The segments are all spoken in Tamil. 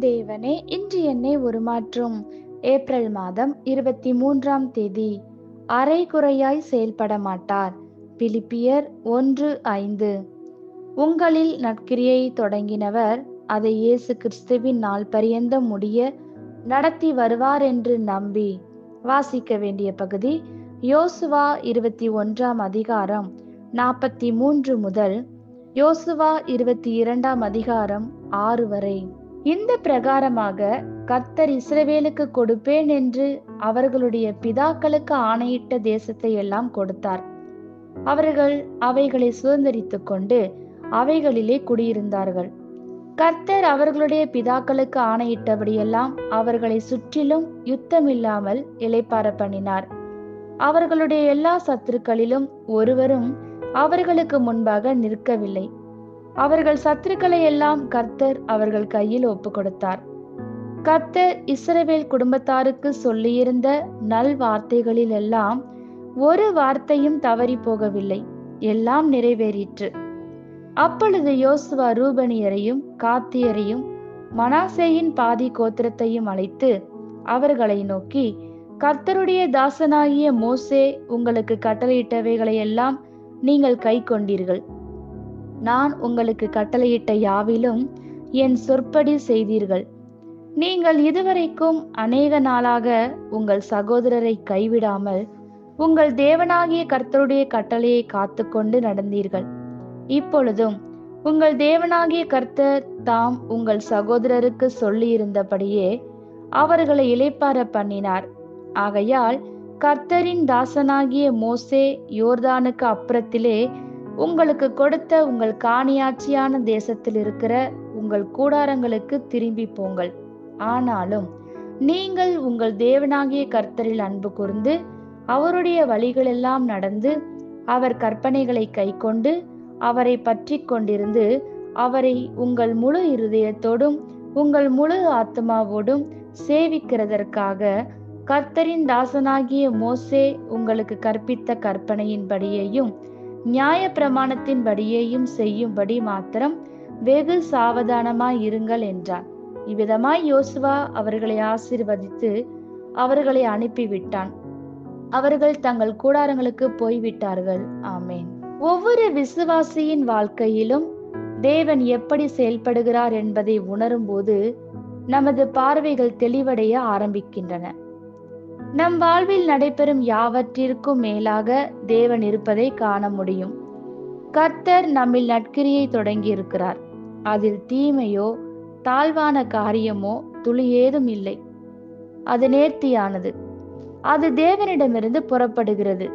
தேவனே, இன்று என்னை உருமாற்றும். ஏப்ரல் மாதம் 23ஆம் தேதி. அரைகுறையாய் செயல்பட மாட்டார். பிலிப்பியர் 1:5. உங்களில் நற்கிரியை தொடங்கினவர் அதை இயேசு கிறிஸ்துவின் நாள் பரியந்தம் முடிய நடத்தி வருவார் என்று நம்பி. வாசிக்க வேண்டிய பகுதி யோசுவா 21ஆம் அதிகாரம் 43 முதல் யோசுவா 22ஆம் அதிகாரம் 6 வரை. இந்த பிரகாரமாக கர்த்தர் இஸ்ரவேலுக்கு கொடுப்பேன் என்று அவர்களுடைய பிதாக்களுக்கு ஆணையிட்ட தேசத்தை எல்லாம் கொடுத்தார். அவர்கள் அவைகளை சுதந்தரித்துக் கொண்டு அவைகளிலே குடியிருந்தார்கள். கர்த்தர் அவர்களுடைய பிதாக்களுக்கு ஆணையிட்டபடியெல்லாம் அவர்களை சுற்றிலும் யுத்தமில்லாமல் இளைப்பாற பண்ணினார். அவர்களுடைய எல்லா சத்துருக்களிலும் ஒருவரும் அவர்களுக்கு முன்பாக நிற்கவில்லை. அவர்கள் சத்துருக்களை எல்லாம் கர்த்தர் அவர்கள் கையில் ஒப்பு கொடுத்தார். கர்த்தர் இஸ்ரவேல் குடும்பத்தாருக்கு சொல்லியிருந்த நல் வார்த்தைகளில் எல்லாம் ஒரு வார்த்தையும் தவறி போகவில்லை. எல்லாம் நிறைவேறிற்று. அப்பொழுது யோசுவா ரூபனியரையும் காத்தியரையும் மனாசேயின் பாதி கோத்திரத்தையும் அழைத்து அவர்களை நோக்கி, கர்த்தருடைய தாசனாகிய மோசே உங்களுக்கு கட்டளையிட்டவைகளை எல்லாம் நீங்கள் கை கொண்டீர்கள். நான் உங்களுக்கு கட்டளையிட்ட யாவிலும் என் சொற்படி செய்தீர்கள். நீங்கள் இதுவரைக்கும் அநேக நாளாக உங்கள் சகோதரரை கைவிடாமல் உங்கள் தேவனாகிய கர்த்தருடைய கட்டளையை காத்து கொண்டு நடந்தீர்கள். இப்பொழுதும் உங்கள் தேவனாகிய கர்த்தர் தாம் உங்கள் சகோதரருக்கு சொல்லியிருந்தபடியே அவர்களை இளைப்பாற பண்ணினார். ஆகையால் கர்த்தரின் தாசனாகிய மோசே யோர்தானுக்கு அப்புறத்திலே உங்களுக்கு கொடுத்த உங்கள் காணியாட்சியான தேசத்தில் இருக்கிற உங்கள் கூடாரங்களுக்கு திரும்பி போங்கள். ஆனாலும் நீங்கள் உங்கள் தேவனாகிய கர்த்தரில் அன்பு கூர்ந்து அவருடைய வழிகளெல்லாம் நடந்து அவர் கற்பனைகளை கைக்கொண்டு அவரை பற்றி கொண்டிருந்து அவரை உங்கள் முழு இருதயத்தோடும் உங்கள் முழு ஆத்மாவோடும் சேவிக்கிறதற்காக கர்த்தரின் தாசனாகிய மோசே உங்களுக்கு கற்பித்த கற்பனையின்படியேயும் நியாய பிரமாணத்தின் படியேயும் செய்யும்படி மாத்திரம் வெகு சாவதானமாய் இருங்கள் என்றார். இவ்விதமாய் யோசுவா அவர்களை ஆசீர்வதித்து அவர்களை அனுப்பிவிட்டான். அவர்கள் தங்கள் கூடாரங்களுக்கு போய்விட்டார்கள். ஆமேன். ஒவ்வொரு விசுவாசியின் வாழ்க்கையிலும் தேவன் எப்படி செயல்படுகிறார் என்பதை உணரும் போது நமது பார்வைகள் தெளிவடைய ஆரம்பிக்கின்றன. நம் வாழ்வில் நடைபெறும் யாவற்றிற்கும் மேலாக தேவன் இருப்பதை காண முடியும். கர்த்தர் நம்மில் நற்கிரியை தொடங்கி இருக்கிறார். அதில் தீமையோ தாழ்வான காரியமோ துளி ஏதும் இல்லை. அது நேர்த்தியானது. அது தேவனிடமிருந்து புறப்படுகிறது.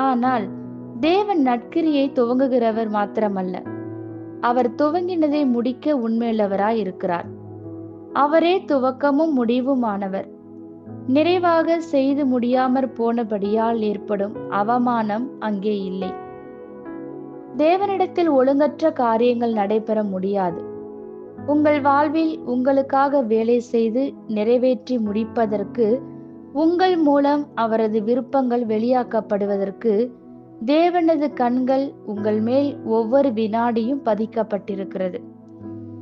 ஆனால் தேவன் நற்கிரியை துவங்குகிறவர் மாத்திரமல்ல, அவர் துவங்கினதை முடிக்க உண்மையுள்ளவராய் இருக்கிறார். அவரே துவக்கமும் முடிவுமானவர். நிறைவாக செய்து முடியாமற் போனபடியால் ஏற்படும் அவமானம் அங்கே இல்லை. தேவனிடத்தில் ஒழுங்கற்ற காரியங்கள் நடைபெற முடியாது. உங்கள் வாழ்வில் உங்களுக்காக வேலை செய்து நிறைவேற்றி முடிப்பதற்கு, உங்கள் மூலம் அவரது விருப்பங்கள் வெளியாக்கப்படுவதற்கு தேவனது கண்கள் உங்கள் மேல் ஒவ்வொரு வினாடியும் பதிக்கப்பட்டிருக்கிறது.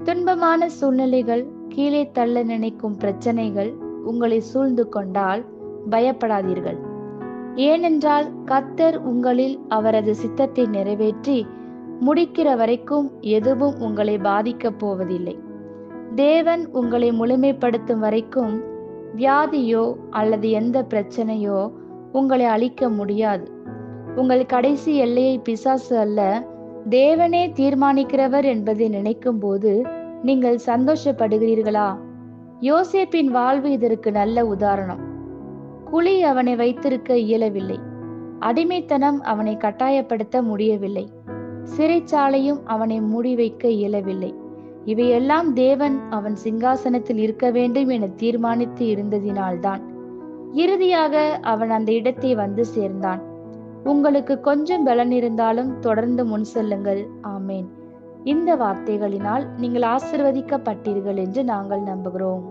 துன்பமான சூழ்நிலைகள், கீழே தள்ள நினைக்கும் பிரச்சனைகள் உங்களை சூழ்ந்து கொண்டால் பயப்படாதீர்கள். ஏனென்றால் கர்த்தர் உங்களில் அவரது சித்தத்தை நிறைவேற்றி முடிக்கிற வரைக்கும் எதுவும் உங்களை பாதிக்கப் போவதில்லை. தேவன் உங்களை முழுமைப்படுத்தும் வரைக்கும் வியாதியோ அல்லது எந்த பிரச்சனையோ உங்களை அழிக்க முடியாது. உங்கள் கடைசி எல்லையை பிசாசு அல்ல, தேவனே தீர்மானிக்கிறவர் என்பதை நினைக்கும் போது நீங்கள் சந்தோஷப்படுகிறீர்களா? யோசேப்பின் வாழ்வு இதற்கு நல்ல உதாரணம். குழி அவனை வைத்திருக்க இயலவில்லை. அடிமைத்தனம் அவனை கட்டாயப்படுத்த முடியவில்லை. சிறைச்சாலையும் அவனை மூடி வைக்க இயலவில்லை. இவையெல்லாம் தேவன் அவன் சிங்காசனத்தில் இருக்க வேண்டும் என தீர்மானித்து இருந்ததினால்தான் இறுதியாக அவன் அந்த இடத்தை வந்து சேர்ந்தான். உங்களுக்கு கொஞ்சம் பலன் இருந்தாலும் தொடர்ந்து முன் செல்லுங்கள். ஆமேன். இந்த வார்த்தைகளினால் நீங்கள் ஆசீர்வதிக்கப்பட்டீர்கள் என்று நாங்கள் நம்புகிறோம்.